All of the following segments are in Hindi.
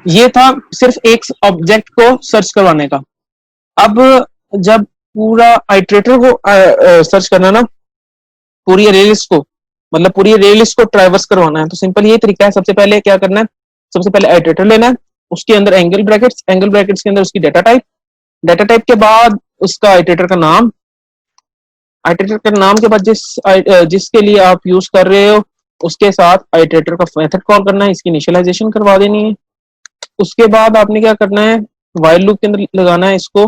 ये था सिर्फ एक ऑब्जेक्ट को सर्च करवाने का। अब जब पूरा आइटरेटर को सर्च करना ना, पूरी अरे लिस्ट को, मतलब पूरी अरे लिस्ट को ट्रैवर्स करवाना है, तो सिंपल ये तरीका है। सबसे पहले क्या करना है, सबसे पहले आइटरेटर लेना है, उसके अंदर एंगल ब्रैकेट्स, एंगल ब्रैकेट्स के अंदर उसकी डेटा टाइप, डेटा टाइप के बाद उसका आइटरेटर का नाम, आइटरेटर के नाम के बाद जिसके लिए आप यूज कर रहे हो उसके साथ आइटरेटर का मेथड कॉल करना है, इसकी इनिशियलाइजेशन करवा देनी है। उसके बाद आपने क्या करना है, व्हाइल लूप के अंदर लगाना है इसको,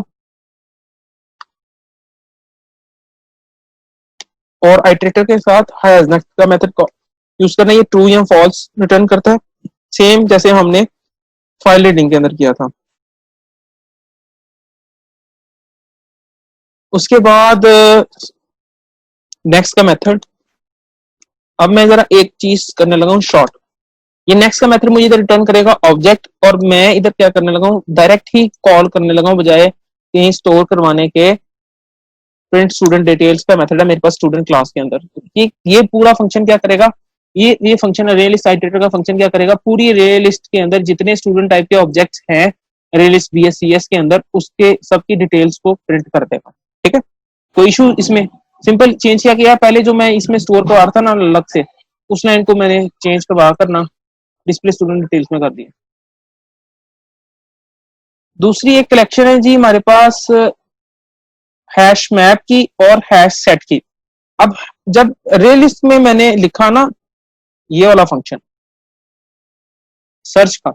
और आइटरेटर के साथ हैज नेक्स्ट का मेथड यूज करना है। ये ट्रू या फॉल्स रिटर्न करता है, सेम जैसे हमने फाइल रीडिंग के अंदर किया था। उसके बाद नेक्स्ट का मेथड, अब मैं जरा एक चीज करने लगा हूँ शॉर्ट। ये नेक्स्ट का मेथड मुझे इधर रिटर्न करेगा ऑब्जेक्ट, और मैं इधर क्या करने लगा हूँ, डायरेक्ट ही कॉल करने लगा हूँ, बजाय कहीं स्टोर करवाने के। प्रिंट स्टूडेंट डिटेल्स का मेथड है मेरे पास स्टूडेंट क्लास के अंदर। ये पूरा फंक्शन क्या करेगा, ये फंक्शन अरे लिस्ट आइटरेटर का फंक्शन क्या करेगा, पूरी अरे लिस्ट के अंदर जितने स्टूडेंट टाइप के ऑब्जेक्ट्स हैं अरे लिस्ट BSCS के अंदर, उसके सबकी डिटेल्स को प्रिंट कर देगा। ठीक है, कोई इशू इसमें, सिंपल चेंज क्या किया, पहले जो मैं इसमें स्टोर करवा रहा था ना अलग से, उस लाइन को मैंने चेंज करवा कर ना डिस्प्ले स्टूडेंट डिटेल्स में कर दिया। दूसरी एक कलेक्शन है जी हमारे पास हैश मैप की और हैश सेट की। अब जब रे लिस्ट में मैंने लिखा ना ये वाला फंक्शन सर्च का,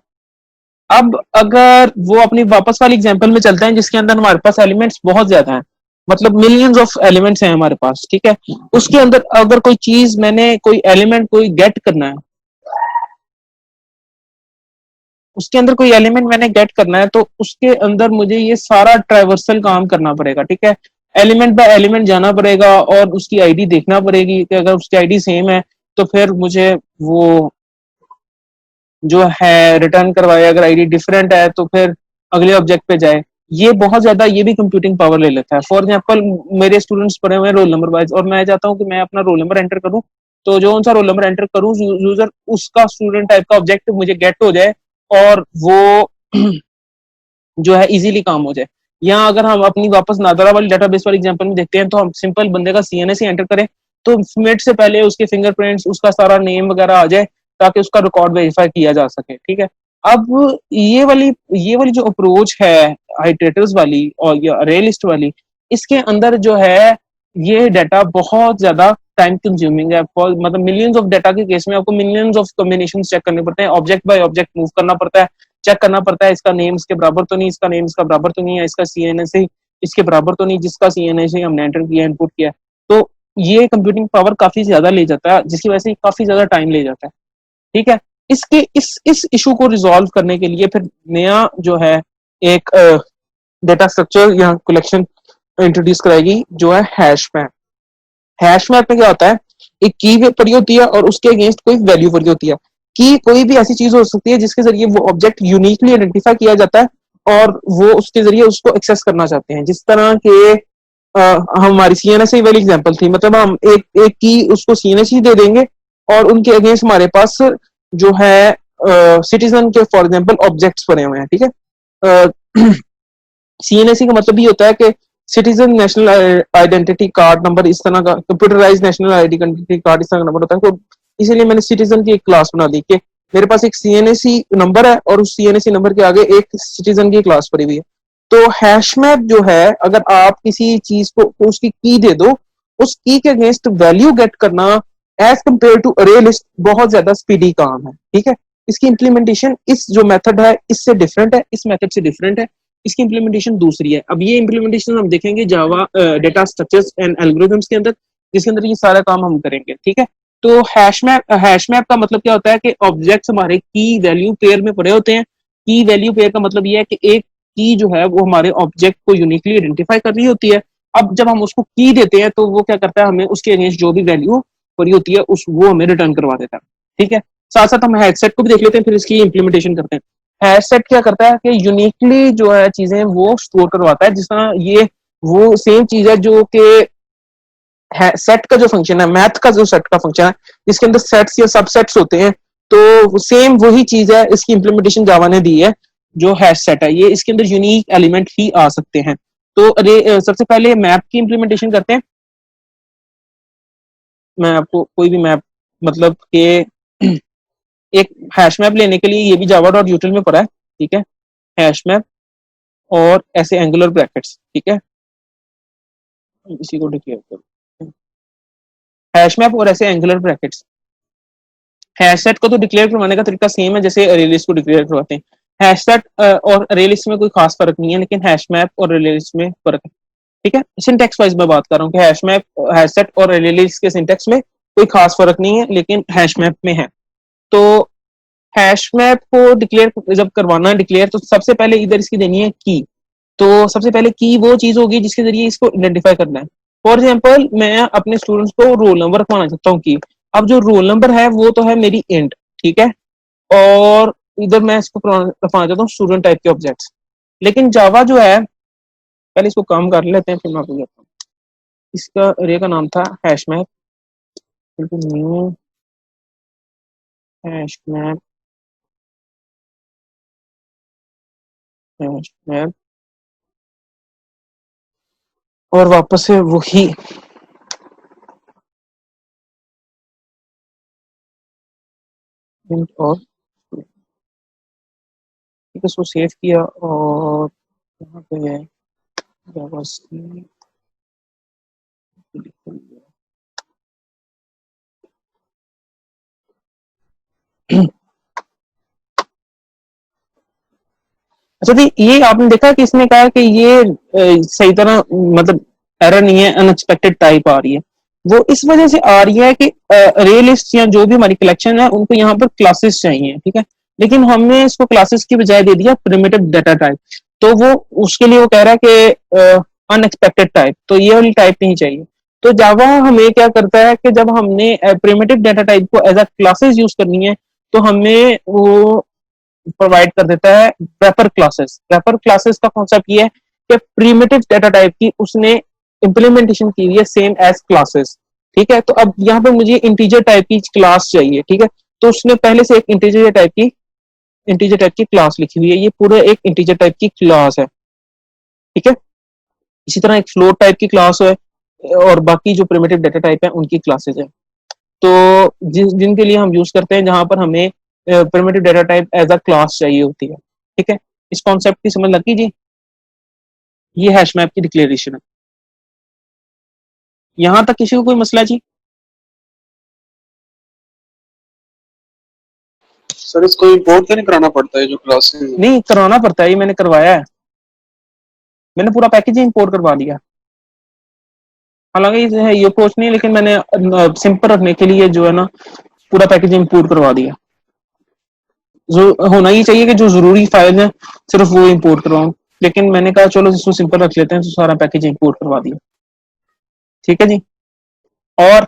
अब अगर वो अपनी वापस वाली एग्जांपल में चलते हैं जिसके अंदर हमारे पास एलिमेंट्स बहुत ज्यादा हैं, मतलब मिलियंस ऑफ एलिमेंट्स हैं हमारे पास, ठीक है, उसके अंदर अगर कोई चीज मैंने कोई एलिमेंट कोई गेट करना है, उसके अंदर कोई एलिमेंट मैंने गेट करना है, तो उसके अंदर मुझे ये सारा ट्राइवर्सल काम करना पड़ेगा। ठीक है, एलिमेंट बाय एलिमेंट जाना पड़ेगा और उसकी आईडी देखना पड़ेगी कि अगर उसकी आईडी सेम है तो फिर मुझे वो जो है रिटर्न करवाए, अगर आईडी डिफरेंट है तो फिर अगले ऑब्जेक्ट पे जाए। ये बहुत ज्यादा, ये भी कंप्यूटिंग पावर ले लेता है। फॉर एग्जांपल मेरे स्टूडेंट्स पढ़े हुए हैं रोल नंबर वाइज, और मैं चाहता हूँ कि मैं अपना रोल नंबर एंटर करूँ, तो जो उनसा रोल नंबर एंटर करूँ, यूजर उसका स्टूडेंट टाइप का ऑब्जेक्ट मुझे गेट हो जाए और वो जो है इजीली काम हो जाए। या अगर हम अपनी वापस नादरा वाली डेटाबेस वाली एग्जांपल में देखते हैं, तो हम सिंपल बंदे का CNS एंटर करें तो मिनट से पहले उसके फिंगरप्रिंट्स, उसका सारा नेम वगैरह आ जाए ताकि उसका रिकॉर्ड वेरीफाई किया जा सके। ठीक है, अब ये वाली जो अप्रोच है आइटरेटर्स वाली और या अरे लिस्ट वाली, इसके अंदर जो है ये डाटा बहुत ज्यादा टाइम कंज्यूमिंग है। मतलब मिलियंस ऑफ डाटा के केस में आपको मिलियंस ऑफ कॉम्बिनेशन चेक करने पड़ते हैं, ऑब्जेक्ट बाय ऑब्जेक्ट मूव करना पड़ता है, चेक करना पड़ता है इसका नेम इसके बराबर तो नहीं, इसका नेम इसका बराबर तो नहीं है, इसका CNS इसके बराबर तो नहीं जिसका CNS हमने एंटर किया, इनपुट किया। तो ये कंप्यूटिंग पावर काफी ज्यादा ले जाता है, जिसकी वजह से काफी ज्यादा टाइम ले जाता है। ठीक है, इसके इस इशू को रिजॉल्व करने के लिए फिर नया जो है एक डेटा स्ट्रक्चर या कलेक्शन इंट्रोड्यूस कराएगी जो है हैश मैप। हैश मैप में क्या होता है, एक की पड़ी होती है और उसके अगेंस्ट कोई वैल्यू पड़ी होती है। की कोई भी ऐसी चीज हो सकती है जिसके जरिए वो ऑब्जेक्ट यूनिकली आइडेंटिफाई किया जाता है और वो उसके जरिए उसको एक्सेस करना चाहते हैं। जिस तरह के हमारी CNS वाली एग्जांपल थी, मतलब हम एक एक की उसको CNS दे देंगे और उनके अगेंस्ट हमारे पास जो है सिटीजन के फॉर एग्जांपल ऑब्जेक्ट्स बने हुए हैं। ठीक है, CNS का मतलब ये होता है कि citizen national identity card number, इस तरह का कंप्यूटराइज नेशनल आइडेंटिटी कार्ड इस तरह का नंबर होता है। तो इसीलिए मैंने सिटीजन की एक क्लास बना दी कि मेरे पास एक CNS नंबर है और उस CNS नंबर के आगे एक सिटीजन की क्लास पड़ी हुई है। तो हैश मैप जो है, अगर आप किसी चीज को उसकी की दे दो, उस की के अगेंस्ट वैल्यू गेट करना एज कंपेयर टू अरे लिस्ट बहुत ज्यादा स्पीडी काम है। ठीक है, इसकी इंप्लीमेंटेशन इस जो मेथड है इससे डिफरेंट है, इस मेथड से डिफरेंट है, इसकी इंप्लीमेंटेशन दूसरी है। अब ये इंप्लीमेंटेशन हम देखेंगे जावा डेटा स्ट्रक्चर्स एंड एल्गोरिथम्स के अंदर, जिसके अंदर ये सारा काम हम करेंगे। ठीक है, तो हैश मैप का मतलब क्या होता है कि ऑब्जेक्ट्स हमारे की वैल्यू पेयर में पड़े होते हैं। की वैल्यू पेयर का मतलब ये है कि एक की जो है वो हमारे ऑब्जेक्ट को यूनिकली आइडेंटिफाई कर रही होती है। अब जब हम उसको की देते हैं तो वो क्या करता है, हमें उसके अगेंस्ट जो भी वैल्यू पड़ी होती है उस वो हमें रिटर्न करवा देता है। ठीक है, साथ साथ हम हैश सेट को भी देख लेते हैं, फिर इसकी इंप्लीमेंटेशन करते हैं। हैश सेट क्या करता है कि यूनिकली जो है चीजें वो स्टोर करवाता है। जिस तरह ये वो सेम चीज है जो कि सेट का जो फंक्शन है, मैथ का जो सेट का फंक्शन है, जिसके अंदर सेट्स या सबसेट्स होते हैं, तो सेम वही चीज है, इसकी इम्प्लीमेंटेशन जावा ने दी है जो हैश सेट है, ये इसके अंदर यूनिक एलिमेंट ही आ सकते हैं। तो सबसे पहले मैप की इम्प्लीमेंटेशन करते हैं। मैं आपको कोई भी मैप, मतलब के एक हैश मैप लेने के लिए ये भी जावा डॉट यूटिल में पड़ा है, ठीक है, हैश मैप और ऐसे एंगुलर ब्रैकेट्स, ठीक है, इसी को डिक्लेयर करो, हैश मैप और ऐसे एंगुलर ब्रैकेट्स। हैश सेट को तो डिक्लेयर करवाने का तरीका सेम है जैसे अरे लिस्ट को डिक्लेयर करवाते हैं। हैश सेट और अरे लिस्ट में कोई खास फर्क नहीं है, लेकिन हैश मैप और अरे लिस्ट में फर्क है, ठीक है। सिंटेक्स वाइज मैं बात कर रहा हूँ कि हैश मैप, हैश सेट और अरे लिस्ट के सिंटेक्स में कोई खास फर्क नहीं है, लेकिन हैश मैप में है। तो हैश मैप को डिक्लेयर जब करवाना है डिक्लेयर, तो सबसे पहले इधर इसकी देनी है की। तो सबसे पहले की वो चीज होगी जिसके जरिए इसको आइडेंटिफाई करना है। फॉर एग्जाम्पल मैं अपने स्टूडेंट्स को रोल नंबर रखवाना चाहता हूँ की, अब जो रोल नंबर है वो तो है मेरी इंट, ठीक है, और इधर मैं इसको रखवाना चाहता हूँ स्टूडेंट टाइप के ऑब्जेक्ट्स। लेकिन जावा जो है, पहले इसको काम कर लेते हैं फिर मैं आपको कहता हूँ। इसका अरे का नाम था hash map, new hash map, hash map, और वापस से वही और ठीक है, इसको सेव किया और यहाँ पे है जावा सी। अच्छा जी, ये आपने देखा कि इसने कहा कि ये सही तरह मतलब एरर नहीं है, अनएक्सपेक्टेड टाइप आ रही है। वो इस वजह से आ रही है कि रे लिस्ट या जो भी हमारी कलेक्शन है उनको यहाँ पर क्लासेस चाहिए, ठीक है, लेकिन हमने इसको क्लासेस की बजाय दे दिया प्रिमिटिव डाटा टाइप। तो वो उसके लिए वो कह रहा है कि अनएक्सपेक्टेड टाइप, तो ये वाली टाइप नहीं चाहिए। तो जावा हमें क्या करता है कि जब हमने प्रिमिटिव डाटा टाइप को एज अ क्लासेस यूज करनी है, तो हमें वो प्रोवाइड कर देता है रेफर क्लासेस। रेफर क्लासेस का कॉन्सेप्ट ये है कि प्रीमिटिव डाटा टाइप की उसने इंप्लीमेंटेशन की हुई है सेम एज क्लासेस, ठीक है। तो अब यहाँ पर मुझे इंटीजर टाइप की क्लास चाहिए, ठीक है, तो उसने पहले से एक इंटीजर टाइप की क्लास लिखी हुई है, ये पूरा एक इंटीजर टाइप की क्लास है, ठीक है। इसी तरह एक फ्लोट टाइप की क्लास है और बाकी जो प्रिमिटिव डाटा टाइप है उनकी क्लासेस है। तो जिनके लिए हम यूज करते हैं जहां पर हमें primitive data type as a class चाहिए होती है, ठीक है। इस कॉन्सेप्ट की समझ लगी जी। ये हैश मैप की डिक्लेरेशन है। यहां तक किसी को कोई मसला जी? सर इसको इंपोर्ट तो नहीं कराना पड़ता है जो क्लासेस है? नहीं करवाना पड़ता है, ये मैंने करवाया है, मैंने पूरा पैकेज इंपोर्ट करवा दिया। हालांकि ये अप्रोच नहीं, लेकिन मैंने सिंपल रखने के लिए जो है ना पूरा पैकेज इंपोर्ट करवा दिया। जो होना ही चाहिए कि जो जरूरी फाइल है सिर्फ वो इंपोर्ट करवाऊं, लेकिन मैंने कहा चलो इसको सिंपल रख लेते हैं, तो सारा पैकेज इंपोर्ट करवा दिया, ठीक है जी। और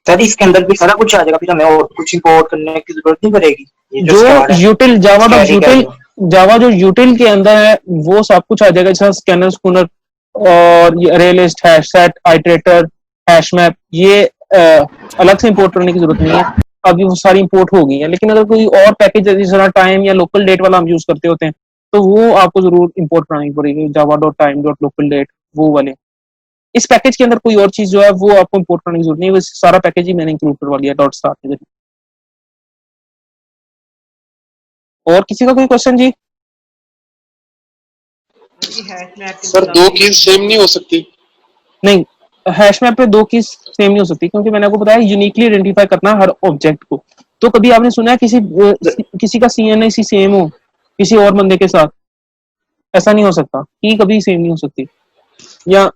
सर इसके अंदर भी सारा कुछ आ जाएगा, फिर हमें और कुछ इंपोर्ट करने की जरूरत नहीं पड़ेगी? जो यूटिल जावा जो यूटिल के अंदर है वो सब कुछ आ जाएगा, जैसा स्कैनर स्कूनर और ये अरे list, hash set, iterator, hash map, ये अलग से इंपोर्ट करने की जरूरत नहीं है, अभी वो सारी इंपोर्ट हो गई है। लेकिन अगर कोई और पैकेज जिस तरह टाइम या लोकल डेट वाला हम यूज करते होते हैं, तो वो आपको जरूर इंपोर्ट करानी पड़ेगी, Java dot time dot local date वो वाले। इस पैकेज के अंदर कोई और चीज जो है वो आपको इंपोर्ट करने की जरूरत नहीं है, सारा पैकेज ही मैंने इंक्लूड करवा लिया डॉट स्टार के जरिए। और किसी का कोई क्वेश्चन जी? सर दो कीज सेम नहीं हो सकती? नहीं, हैश मैप पे दो कीज सेम नहीं हो सकती, क्योंकि मैंने आपको बताया यूनिकली आइडेंटिफाई करना हर ऑब्जेक्ट को। तो कभी आपने सुना है किसी का सीएनआईसी सेम हो किसी और बंदे के साथ? ऐसा नहीं हो सकता, की कभी सेम नहीं हो सकती। या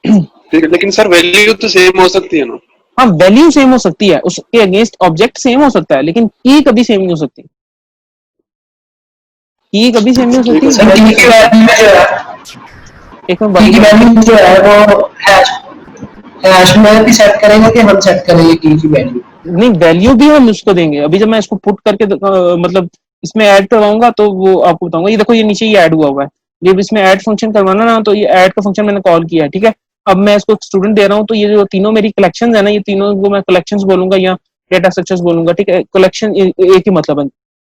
ठीक है, लेकिन सर वैल्यू तो सेम हो सकती है ना? हाँ, वैल्यू सेम हो सकती है, उसके अगेंस्ट ऑब्जेक्ट सेम हो सकता है, लेकिन की कभी सेम नहीं हो सकती। की कभी सेम नहीं हो सकती। सर की की वैल्यू जो है, एक मिनट, की की वैल्यू जो है वो हैश में भी सेट करेंगे कि हम सेट करेंगे की वैल्यू? नहीं, वैल्यू भी हम उसको देंगे। अभी जब मैं इसको पुट करके मतलब इसमें ऐड करवाऊंगा तो वो आपको बताऊंगा। ये देखो, ये नीचे ही ऐड हुआ हुआ है, जब इसमें ऐड फंक्शन करवाना ना, तो ये ऐड का फंक्शन मैंने कॉल किया है, ठीक है। अब मैं इसको स्टूडेंट दे रहा हूँ, तो ये जो तीनों मेरी कलेक्शन है ना, ये तीनों को मैं कलेक्शन बोलूंगा या डेटा स्ट्रक्चर्स बोलूंगा, ठीक है, कलेक्शन एक ही मतलब है।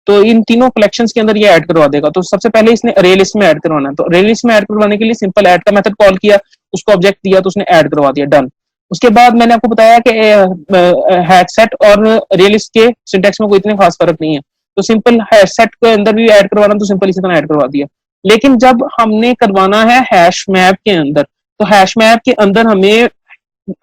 तो इन तीनों कलेक्शंस के अंदर ये ऐड करवा देगा। तो सबसे पहले इसने अरे लिस्ट में ऐड करवाना है, तो अरे लिस्ट में ऐड करवाने के लिए सिंपल ऐड का मेथड कॉल किया, उसको ऑब्जेक्ट दिया तो उसने ऐड करवा दिया, डन। उसके बाद मैंने आपको बताया कि हैश सेट और अरे लिस्ट के सिंटैक्स में कोई इतने खास फर्क नहीं है, तो सिंपल हैश सेट के अंदर भी ऐड करवाना तो सिंपल इसी तरह ऐड करवा दिया। लेकिन जब हमने करवाना है हैश मैप के अंदर, तो हैश मैप के अंदर हमें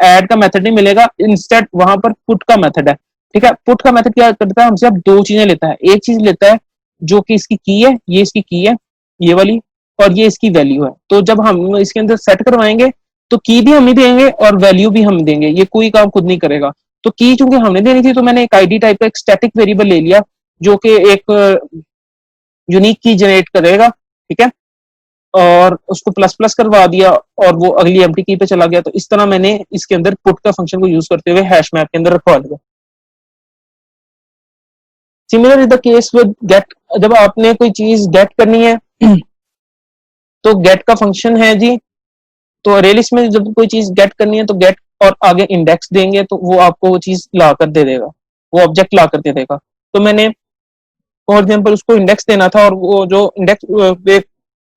ऐड का मेथड नहीं मिलेगा, इंस्टेड वहां पर पुट का मेथड है, ठीक है। पुट का मेथड क्या करता है, हमसे अब दो चीजें लेता है। एक चीज लेता है जो कि इसकी की है, ये इसकी की है ये वाली, और ये इसकी वैल्यू है। तो जब हम इसके अंदर सेट करवाएंगे तो की भी हम ही देंगे और वैल्यू भी हम देंगे, ये कोई काम खुद नहीं करेगा। तो की चूंकि हमने देनी थी तो मैंने एक आईडी टाइप का एक स्टैटिक वेरिएबल ले लिया जो कि एक यूनिक की जनरेट करेगा, ठीक है, और उसको प्लस प्लस करवा दिया और वो अगली एम्प्टी की पे चला गया। तो इस तरह मैंने इसके अंदर पुट का फंक्शन को यूज करते हुए हैश मैप के अंदर रखवा लिया। Similar is the case with get, जब आपने कोई चीज गेट करनी है तो गेट का फंक्शन है जी, तो अरे लिस्ट में जब कोई चीज गेट करनी है तो गेट और आगे इंडेक्स देंगे तो वो आपको वो चीज ला कर दे देगा, वो ऑब्जेक्ट ला कर दे देगा। तो मैंने फॉर एग्जाम्पल उसको इंडेक्स देना था और वो जो इंडेक्स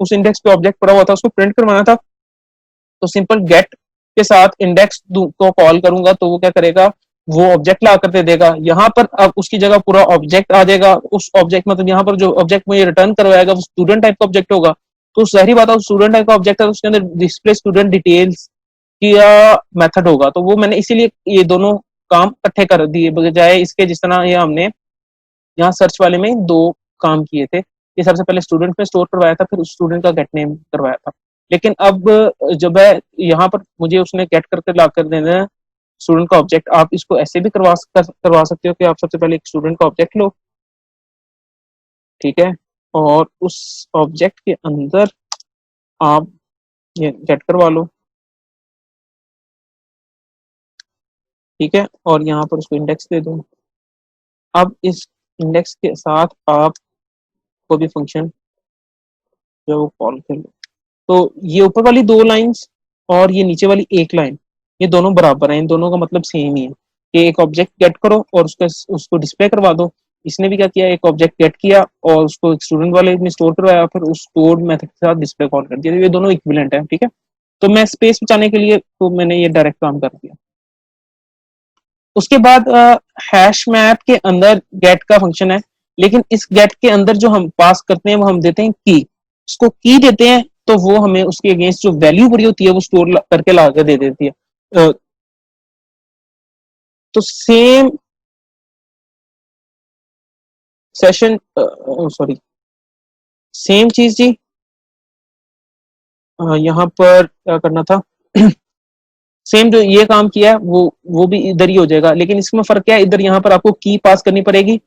उस इंडेक्स पे ऑब्जेक्ट पड़ा हुआ था उसको प्रिंट करवाना था, तो सिंपल गेट के साथ इंडेक्स को कॉल करूंगा तो वो क्या करेगा, वो ऑब्जेक्ट ला कर दे देगा। यहाँ पर अब उसकी जगह पूरा ऑब्जेक्ट आ जाएगा, उस ऑब्जेक्ट मतलब यहाँ पर जो ऑब्जेक्ट मुझे रिटर्न करवाएगा वो स्टूडेंट टाइप का ऑब्जेक्ट होगा। तो जाहिर बात है स्टूडेंट टाइप का ऑब्जेक्ट है तो उसके अंदर डिस्प्ले स्टूडेंट डिटेल्स किया मेथड होगा। तो वो मैंने इसीलिए ये दोनों काम इकट्ठे कर दिए बजाय इसके जिस तरह ये हमने यहाँ सर्च वाले में दो काम किए थे। ये सबसे पहले स्टूडेंट में स्टोर करवाया था, फिर उस स्टूडेंट का गेट नेम करवाया था। लेकिन अब जब है यहाँ पर मुझे उसने गेट करके ला कर देना है स्टूडेंट का ऑब्जेक्ट, आप इसको ऐसे भी करवा सकते हो कि आप सबसे पहले एक स्टूडेंट का ऑब्जेक्ट लो, ठीक है, और उस ऑब्जेक्ट के अंदर आप ये गेट करवा लो, ठीक है, और यहाँ पर उसको इंडेक्स दे दो। अब इस इंडेक्स के साथ आप कोई भी फंक्शन जो वो कॉल कर लो, तो ये ऊपर वाली दो लाइंस और ये नीचे वाली एक लाइन ये दोनों बराबर हैं, इन दोनों का मतलब सेम ही है कि एक ऑब्जेक्ट गेट करो और उसको डिस्प्ले करवा दो। इसने भी क्या किया, एक ऑब्जेक्ट गेट किया और उसको एक स्टूडेंट वाले में स्टोर करवाया, फिर उस स्टोर मेथड के साथ डिस्प्ले कॉल कर दिया। ये दोनों इक्विवेलेंट है, ठीक है। तो मैं स्पेस बचाने के लिए तो मैंने ये डायरेक्ट काम कर दिया। उसके बाद हैश मैप के अंदर गेट का फंक्शन है, लेकिन इस गेट के अंदर जो हम पास करते हैं वो हम देते हैं की, उसको की देते हैं तो वो हमें उसके अगेंस्ट जो वैल्यू पड़ी होती है वो स्टोर करके ला कर दे देती है। तो सेम सेशन सॉरी सेम चीज जी, यहाँ पर क्या करना था सेम जो ये काम किया है वो भी इधर ही हो जाएगा, लेकिन इसमें फर्क क्या है, इधर यहाँ पर आपको की पास करनी पड़ेगी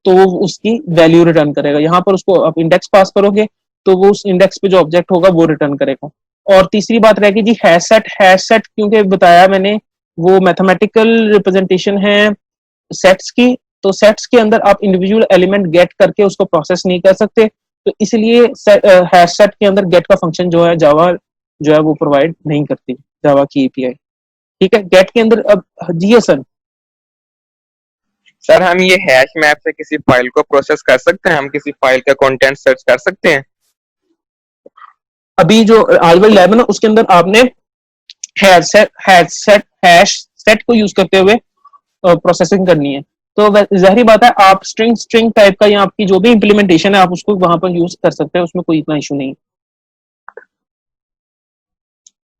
तो वो उसकी वैल्यू रिटर्न करेगा। यहाँ पर उसको आप इंडेक्स पास करोगे तो वो उस इंडेक्स पे जो ऑब्जेक्ट होगा वो रिटर्न करेगा। और तीसरी बात रहेगी जी हैश सेट क्योंकि बताया मैंने वो मैथमेटिकल रिप्रेजेंटेशन है सेट्स की, तो सेट्स के अंदर आप इंडिविजुअल एलिमेंट गेट करके उसको प्रोसेस नहीं कर सकते, तो इसलिए हैश सेट के अंदर गेट का फंक्शन जो है जावा जो है वो प्रोवाइड नहीं करती जावा की एपीआई, ठीक है। गेट के अंदर अब जी सर सर हम ये हैश मैप से किसी फाइल को प्रोसेस कर सकते हैं, हम किसी फाइल का कंटेंट सर्च कर सकते हैं? अभी जो आज वाली लैब है ना उसके अंदर आपने हैश सेट को यूज करते हुए प्रोसेसिंग करनी है, तो जाहिर बात है आप स्ट्रिंग टाइप का या आपकी जो भी इम्प्लीमेंटेशन है आप उसको वहां पर यूज कर सकते हैं, उसमें कोई इतना इशू नहीं।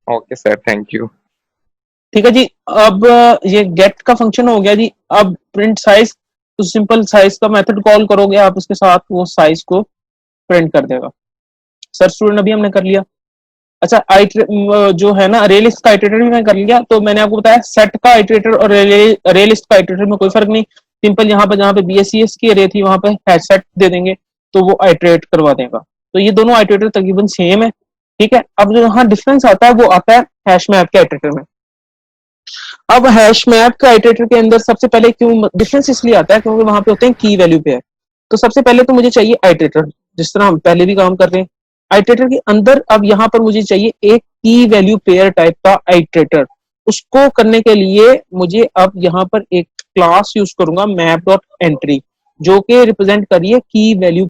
Okay sir, thank you. ठीक है जी। अब ये गेट का फंक्शन हो गया जी। अब प्रिंट साइज, तो सिंपल साइज का मेथड कॉल करोगे आप, उसके साथ वो साइज को प्रिंट कर देगा। सर स्टूडेंट अभी हमने कर लिया। अच्छा जो है ना अरे लिस्ट का आइटरेटर भी मैंने कर लिया, तो मैंने आपको बताया सेट का आइटरेटर और अरे लिस्ट का आइटरेटर में कोई फर्क नहीं, सिंपल यहाँ पर जहाँ पे बीएससीएस की अरे थी वहां पे हैश सेट दे देंगे तो वो आइटरेट करवा देगा। तो ये दोनों आइटरेटर तकरीबन सेम है, ठीक है। अब जो यहाँ डिफरेंस आता है वो आता है हैश मैप के आइटरेटर में। अब हैश मैप के आइटरेटर के अंदर सबसे पहले क्यों डिफरेंस इसलिए आता है क्योंकि वहां पे होते हैं की वैल्यू पे है। तो सबसे पहले तो मुझे चाहिए आइटरेटर, जिस तरह हम पहले भी काम कर रहे हैं। आइटरेटर के अंदर अब यहाँ पर मुझे चाहिए एक की वैल्यू पेयर टाइप का आइटरेटर। उसको करने के लिए मुझे अब यहाँ पर एक क्लास यूज करूंगा मैप डॉट एंट्री, जो कि रिप्रेजेंट करिए की वैल्यू